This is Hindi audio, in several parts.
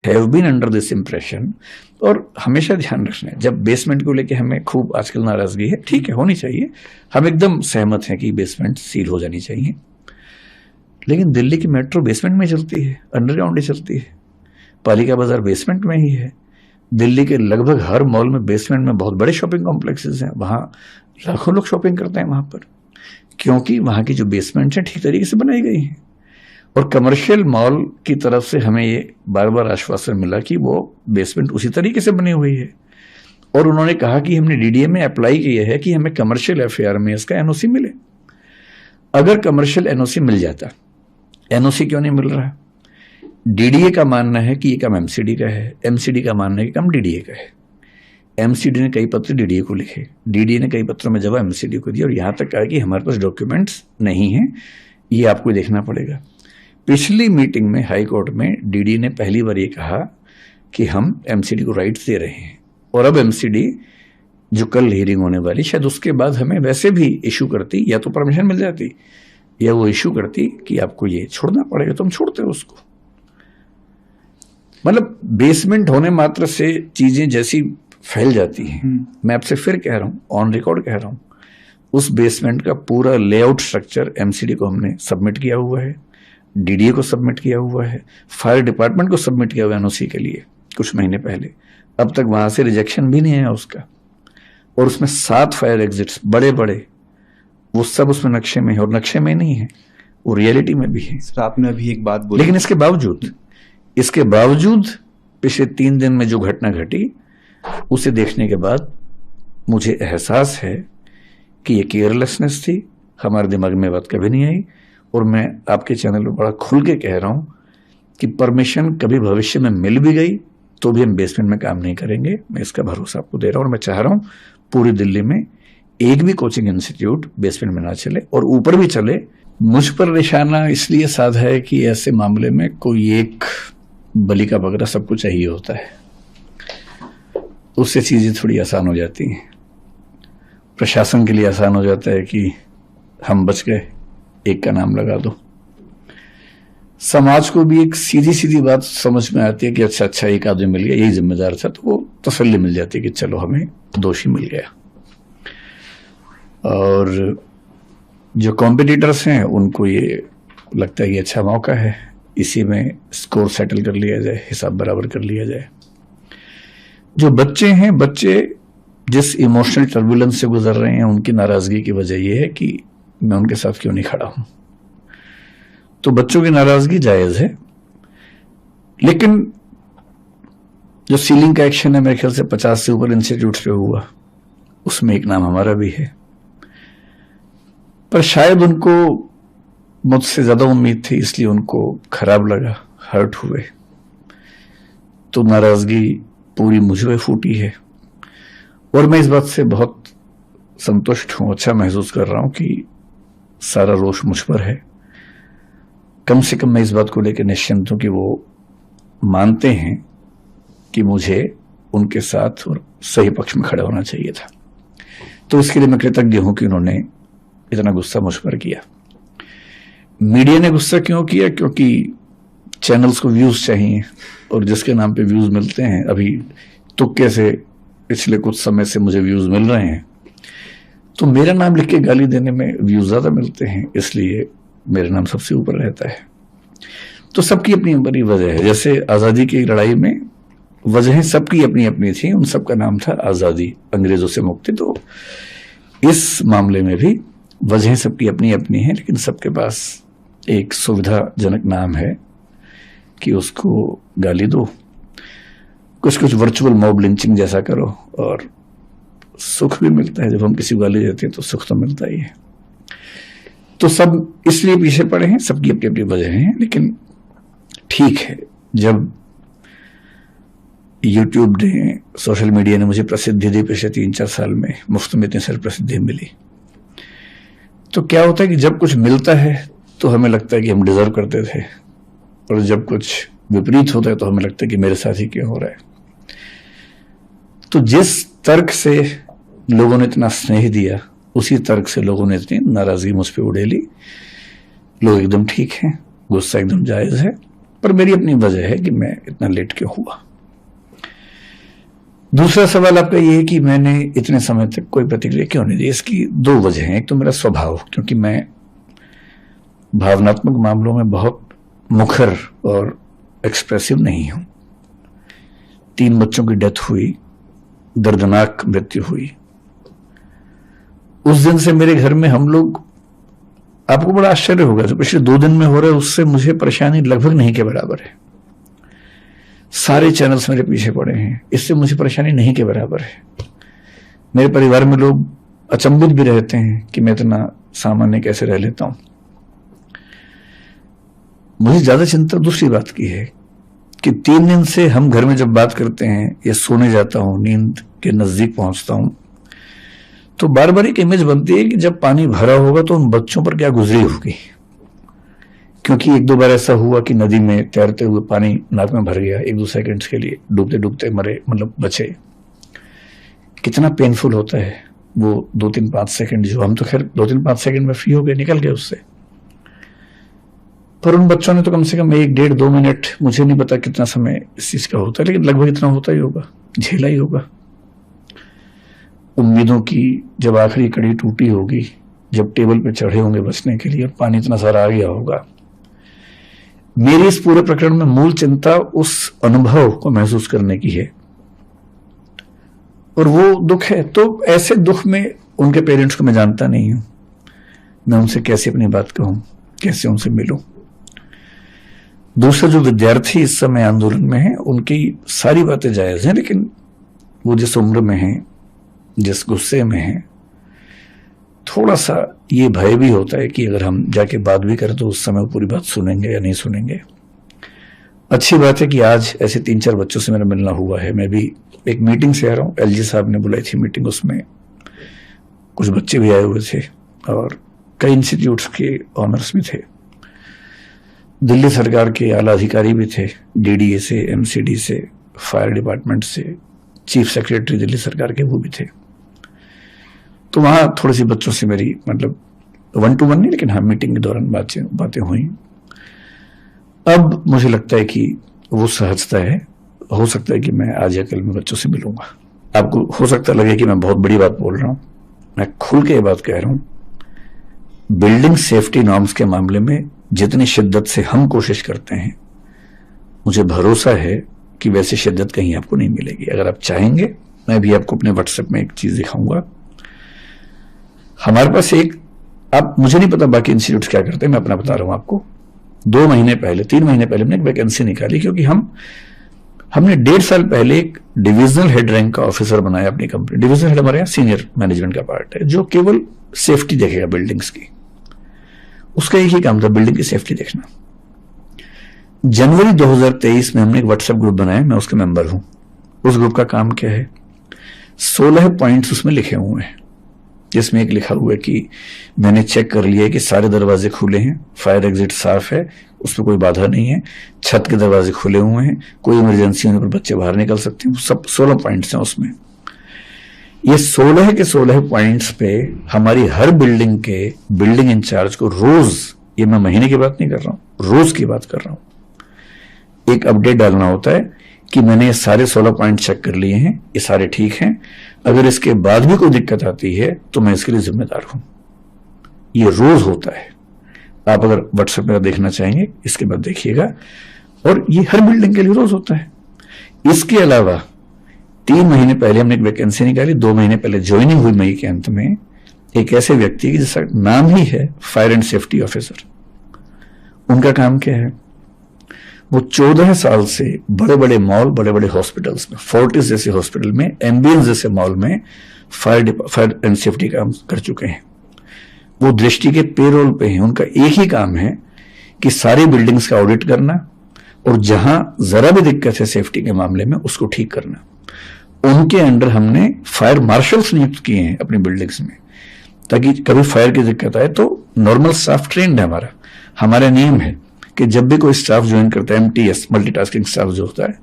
Have been under this impression. और हमेशा ध्यान रखना है, जब बेसमेंट को लेके हमें खूब आजकल नाराजगी है, ठीक है होनी चाहिए, हम एकदम सहमत हैं कि बेसमेंट सील हो जानी चाहिए, लेकिन दिल्ली की मेट्रो बेसमेंट में चलती है, अंडरग्राउंड ही चलती है, पालिका बाजार बेसमेंट में ही है, दिल्ली के लगभग हर मॉल में बेसमेंट में बहुत बड़े शॉपिंग कॉम्प्लेक्सेस हैं, वहां लाखों लोग शॉपिंग करते हैं वहां पर, क्योंकि वहां की जो बेसमेंट है ठीक तरीके से बनाई गई हैं। और कमर्शियल मॉल की तरफ से हमें ये बार बार आश्वासन मिला कि वो बेसमेंट उसी तरीके से बनी हुई है, और उन्होंने कहा कि हमने डीडीए में अप्लाई किया है कि हमें कमर्शियल एफएआर में इसका एनओसी मिले। अगर कमर्शियल एनओसी मिल जाता, एनओसी क्यों नहीं मिल रहा? डीडीए का मानना है कि ये काम एमसीडी का है, एमसीडी का मानना है कि काम डीडीए का है। एमसीडी ने कई पत्र डीडीए को लिखे, डीडीए ने कई पत्रों में जवाब एमसीडी को दिया, और यहां तक कहा कि हमारे पास डॉक्यूमेंट्स नहीं हैं, ये आपको देखना पड़ेगा। पिछली मीटिंग में हाई कोर्ट में डीडीए ने पहली बार ये कहा कि हम एमसीडी को राइट्स दे रहे हैं, और अब एमसीडी जो कल हियरिंग होने वाली, शायद उसके बाद हमें वैसे भी इशू करती, या तो परमिशन मिल जाती या वो इशू करती कि आपको ये छोड़ना पड़ेगा, तो हम छोड़ते उसको। मतलब बेसमेंट होने मात्र से चीजें जैसी फैल जाती हैं। मैं आपसे फिर कह रहा हूं, ऑन रिकॉर्ड कह रहा हूं, उस बेसमेंट का पूरा लेआउट स्ट्रक्चर एमसीडी को हमने सबमिट किया हुआ है, डीडीए को सबमिट किया हुआ है, फायर डिपार्टमेंट को सबमिट किया हुआ है एनओसी के लिए कुछ महीने पहले। अब तक वहां से रिजेक्शन भी नहीं आया उसका, और उसमें 7 फायर एग्जिट्स बड़े बड़े, वो सब उसमें नक्शे में है, और नक्शे में नहीं है, वो रियलिटी में भी है। सर आपने अभी एक बात बोली, लेकिन इसके बावजूद पिछले 3 दिन में जो घटना घटी, उसे देखने के बाद मुझे एहसास है कि ये केयरलेसनेस थी, हमारे दिमाग में बात कभी नहीं आई। और मैं आपके चैनल पर बड़ा खुल के कह रहा हूं कि परमिशन कभी भविष्य में मिल भी गई तो भी हम बेसमेंट में काम नहीं करेंगे, मैं इसका भरोसा आपको दे रहा हूं। और मैं चाह रहा हूं पूरी दिल्ली में एक भी कोचिंग इंस्टीट्यूट बेसमेंट में ना चले, और ऊपर भी चले। मुझ पर निशाना इसलिए साधा है कि ऐसे मामले में कोई एक बलि का बकरा सबको चाहिए होता है, उससे चीजें थोड़ी आसान हो जाती हैं। प्रशासन के लिए आसान हो जाता है कि हम बच गए, एक का नाम लगा दो। समाज को भी एक सीधी सीधी बात समझ में आती है कि अच्छा एक आदमी मिल गया, यही जिम्मेदार था, तो वो तसल्ली मिल जाती है कि चलो हमें दोषी मिल गया। और जो कॉम्पिटिटर्स हैं उनको ये लगता है कि अच्छा मौका है, इसी में स्कोर सेटल कर लिया जाए, हिसाब बराबर कर लिया जाए। जो बच्चे हैं, बच्चे जिस इमोशनल टर्बुलेंस से गुजर रहे हैं, उनकी नाराजगी की वजह यह है कि मैं उनके साथ क्यों नहीं खड़ा हूं। तो बच्चों की नाराजगी जायज है, लेकिन जो सीलिंग का एक्शन है मेरे ख्याल से 50 से ऊपर इंस्टीट्यूट्स पे हुआ, उसमें एक नाम हमारा भी है। पर शायद उनको मुझसे ज्यादा उम्मीद थी, इसलिए उनको खराब लगा, हर्ट हुए, तो नाराजगी पूरी मुझ पे फूटी है। और मैं इस बात से बहुत संतुष्ट हूं, अच्छा महसूस कर रहा हूं कि सारा रोष मुझ पर है। कम से कम मैं इस बात को लेकर निश्चिंत हूं कि वो मानते हैं कि मुझे उनके साथ और सही पक्ष में खड़ा होना चाहिए था। तो इसके लिए मैं कृतज्ञ हूं कि उन्होंने इतना गुस्सा मुझ पर किया। मीडिया ने गुस्सा क्यों किया? क्योंकि चैनल्स को व्यूज चाहिए, और जिसके नाम पे व्यूज मिलते हैं, अभी तुक्के से पिछले कुछ समय से मुझे व्यूज मिल रहे हैं, तो मेरा नाम लिख के गाली देने में व्यूज ज्यादा मिलते हैं, इसलिए मेरा नाम सबसे ऊपर रहता है। तो सबकी अपनी बड़ी वजह है। जैसे आजादी की लड़ाई में वजहें सबकी अपनी अपनी थी, उन सबका नाम था आजादी, अंग्रेजों से मुक्ति। तो इस मामले में भी वजहें सबकी अपनी अपनी हैं, लेकिन सबके पास एक सुविधाजनक नाम है कि उसको गाली दो, कुछ वर्चुअल मॉब लिंचिंग जैसा करो, और सुख भी मिलता है। जब हम किसी को गाली देते हैं तो सुख तो मिलता ही है। तो सब इसलिए पीछे पड़े हैं, सबकी अपनी अपनी वजह हैं। लेकिन ठीक है, जब यूट्यूब ने, सोशल मीडिया ने मुझे प्रसिद्धि दी पिछले 3-4 साल में, मुफ्त में इतनी सारी प्रसिद्धि मिली, तो क्या होता है कि जब कुछ मिलता है तो हमें लगता है कि हम डिजर्व करते थे, और जब कुछ विपरीत होता है तो हमें लगता है कि मेरे साथ ही क्यों हो रहा है। तो जिस तर्क से लोगों ने इतना स्नेह दिया, उसी तर्क से लोगों ने इतनी नाराजगी मुझ पर उड़ेली। लोग एकदम ठीक हैं, गुस्सा एकदम जायज है, पर मेरी अपनी वजह है कि मैं इतना लेट क्यों हुआ। दूसरा सवाल आपका ये है कि मैंने इतने समय तक कोई प्रतिक्रिया क्यों नहीं दी। इसकी दो वजह हैं। एक तो मेरा स्वभाव, क्योंकि मैं भावनात्मक मामलों में बहुत मुखर और एक्सप्रेसिव नहीं हूं। 3 बच्चों की डेथ हुई, दर्दनाक मृत्यु हुई। उस दिन से मेरे घर में हम लोग, आपको बड़ा आश्चर्य होगा, जो पिछले 2 दिन में हो रहा है उससे मुझे परेशानी लगभग नहीं के बराबर है। सारे चैनल्स मेरे पीछे पड़े हैं, इससे मुझे परेशानी नहीं के बराबर है। मेरे परिवार में लोग अचंभित भी रहते हैं कि मैं इतना सामान्य कैसे रह लेता हूं। मुझे ज्यादा चिंता दूसरी बात की है कि 3 दिन से हम घर में जब बात करते हैं या सोने जाता हूं, नींद के नजदीक पहुंचता हूं, तो बार बार एक इमेज बनती है कि जब पानी भरा होगा तो उन बच्चों पर क्या गुजरी होगी। क्योंकि 1-2 बार ऐसा हुआ कि नदी में तैरते हुए पानी नाक में भर गया, 1-2 सेकंड्स के लिए डूबते डूबते मरे, मतलब बचे। कितना पेनफुल होता है वो 2-3-5 सेकंड, जो हम तो खैर 2-3-5 सेकंड में फ्री हो गए, निकल गए उससे। पर उन बच्चों ने तो कम से कम 1-1.5-2 मिनट, मुझे नहीं पता कितना समय इस चीज का होता है, लेकिन लगभग इतना होता ही होगा, झेला ही होगा। उम्मीदों की जब आखिरी कड़ी टूटी होगी, जब टेबल पे चढ़े होंगे बचने के लिए और पानी इतना सारा आ गया होगा। मेरी इस पूरे प्रकरण में मूल चिंता उस अनुभव को महसूस करने की है, और वो दुख है। तो ऐसे दुख में उनके पेरेंट्स को मैं जानता नहीं हूं, मैं उनसे कैसे अपनी बात कहूं, कैसे उनसे मिलूं। दूसरे जो विद्यार्थी इस समय आंदोलन में हैं, उनकी सारी बातें जायज हैं, लेकिन वो जिस उम्र में हैं, जिस गुस्से में हैं, थोड़ा सा ये भय भी होता है कि अगर हम जाके बात भी करें तो उस समय वो पूरी बात सुनेंगे या नहीं सुनेंगे। अच्छी बात है कि आज ऐसे 3-4 बच्चों से मेरा मिलना हुआ है। मैं भी एक मीटिंग से आ रहा हूँ, एलजी साहब ने बुलाई थी मीटिंग, उसमें कुछ बच्चे भी आए हुए थे और कई इंस्टीट्यूट्स के ऑनर्स भी थे, दिल्ली सरकार के आला अधिकारी भी थे, डीडीए से, एमसीडी से, फायर डिपार्टमेंट से, चीफ सेक्रेटरी दिल्ली सरकार के वो भी थे। तो वहां थोड़ी सी बच्चों से मेरी, मतलब 1-to-1 नहीं, लेकिन हाँ मीटिंग के दौरान बातें हुई। अब मुझे लगता है कि वो सहजता है। हो सकता है कि मैं आज या कल में बच्चों से मिलूंगा। आपको हो सकता लगे कि मैं बहुत बड़ी बात बोल रहा हूं, मैं खुल के ये बात कह रहा हूं। बिल्डिंग सेफ्टी नॉर्म्स के मामले में जितनी शिद्दत से हम कोशिश करते हैं, मुझे भरोसा है कि वैसी शिद्दत कहीं आपको नहीं मिलेगी। अगर आप चाहेंगे, मैं भी आपको अपने व्हाट्सएप में एक चीज दिखाऊंगा। हमारे पास एक, आप, मुझे नहीं पता बाकी इंस्टीट्यूट क्या करते हैं, मैं अपना बता रहा हूं आपको। 2 महीने पहले, 3 महीने पहले हमने एक वैकेंसी निकाली, क्योंकि हमने 1.5 साल पहले एक डिविजनल हेड रैंक का ऑफिसर बनाया अपनी कंपनी। डिविजनल हेड हमारे यहाँ सीनियर मैनेजमेंट का पार्ट है, जो केवल सेफ्टी देखेगा बिल्डिंग्स की। उसका एक ही काम था, बिल्डिंग की सेफ्टी देखना। जनवरी 2023 में हमने एक व्हाट्सएप ग्रुप बनाया, मैं उसका मेंबर हूं। उस ग्रुप का काम क्या है, 16 पॉइंट्स उसमें लिखे हुए हैं, जिसमें एक लिखा हुआ है कि मैंने चेक कर लिया है कि सारे दरवाजे खुले हैं, फायर एग्जिट साफ है, उसमें कोई बाधा नहीं है, छत के दरवाजे खुले हुए हैं, कोई इमरजेंसी होने पर बच्चे बाहर निकल सकते हैं। सब 16 पॉइंट्स हैं उसमें। ये 16 के 16 पॉइंट्स पे हमारी हर बिल्डिंग के बिल्डिंग इंचार्ज को रोज, ये मैं महीने की बात नहीं कर रहा हूं, रोज की बात कर रहा हूं, एक अपडेट डालना होता है कि मैंने ये सारे 16 पॉइंट चेक कर लिए हैं, ये सारे ठीक हैं, अगर इसके बाद भी कोई दिक्कत आती है तो मैं इसके लिए जिम्मेदार हूं। ये रोज होता है। आप अगर व्हाट्सएप मेरा देखना चाहेंगे, इसके बाद देखिएगा, और ये हर बिल्डिंग के लिए रोज होता है। इसके अलावा 3 महीने पहले हमने एक वैकेंसी निकाली, 2 महीने पहले ज्वाइनिंग हुई मई के अंत में, एक ऐसे व्यक्ति की जिसका नाम ही है फायर एंड सेफ्टी ऑफिसर। उनका काम क्या है, वो 14 साल से बड़े बड़े मॉल, बड़े बड़े हॉस्पिटल्स में, फोर्टिस जैसे हॉस्पिटल में, एम्बियंस जैसे मॉल में फायर एंड सेफ्टी काम कर चुके हैं। वो दृष्टि के पेरोल पे हैं। उनका एक ही काम है कि सारी बिल्डिंग्स का ऑडिट करना और जहां जरा भी दिक्कत है सेफ्टी के मामले में उसको ठीक करना। उनके अंडर हमने फायर मार्शल्स नियुक्त किए हैं अपनी बिल्डिंग्स में, ताकि कभी फायर की दिक्कत आए तो नॉर्मल स्टाफ ट्रेंड है। हमारा नियम है कि जब भी कोई स्टाफ ज्वाइन करता है, MTS मल्टीटास्किंग स्टाफ जो होता है,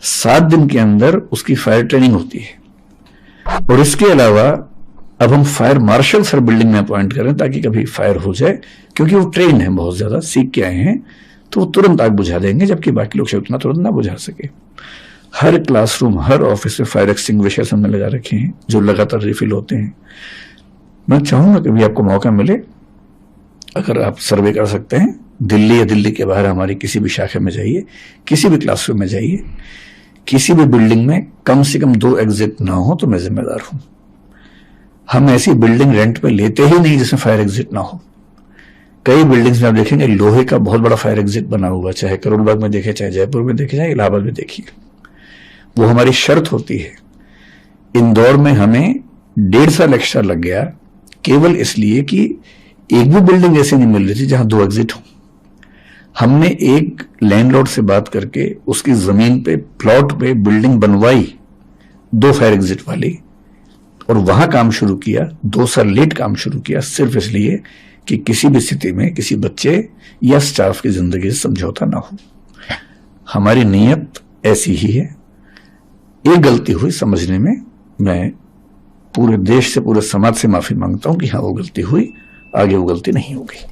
7 दिन के अंदर उसकी फायर ट्रेनिंग होती है। और इसके अलावा अब हम फायर मार्शल हर बिल्डिंग में अपॉइंट करें ताकि कभी फायर हो जाए, क्योंकि वो ट्रेन है, बहुत ज्यादा सीख के आए हैं, तो वो तुरंत आग बुझा देंगे, जबकि बाकी लोग शायद उतना तुरंत ना बुझा सके। हर क्लासरूम, हर ऑफिस में फायर एक्सटिंग्विशर्स हमने लगा रखे हैं जो लगातार रिफिल होते हैं। मैं चाहूंगा कि भी आपको मौका मिले, अगर आप सर्वे कर सकते हैं, दिल्ली या दिल्ली के बाहर हमारी किसी भी शाखा में जाइए, किसी भी क्लासरूम में जाइए, किसी भी बिल्डिंग में कम से कम 2 एग्जिट ना हो तो मैं जिम्मेदार हूं। हम ऐसी बिल्डिंग रेंट पे लेते ही नहीं जिसमें फायर एग्जिट ना हो। कई बिल्डिंग्स में आप देखेंगे लोहे का बहुत बड़ा फायर एग्जिट बना हुआ, चाहे करोड़ बाग में देखे, चाहे जयपुर में देखे, चाहे इलाहाबाद में देखिए। वो हमारी शर्त होती है। इंदौर में हमें 1.5 साल एक्स्ट्रा लग गया केवल इसलिए कि एक भी बिल्डिंग ऐसी नहीं मिल रही थी जहां 2 एग्जिट हो। हमने एक लैंडलॉर्ड से बात करके उसकी जमीन पे, प्लॉट पे बिल्डिंग बनवाई 2 फायर एग्जिट वाली, और वहां काम शुरू किया। 2 साल लेट काम शुरू किया, सिर्फ इसलिए कि किसी भी स्थिति में किसी बच्चे या स्टाफ की जिंदगी से समझौता ना हो। हमारी नीयत ऐसी ही है। एक गलती हुई समझने में, मैं पूरे देश से, पूरे समाज से माफी मांगता हूं कि हाँ वो गलती हुई, आगे वो गलती नहीं होगी।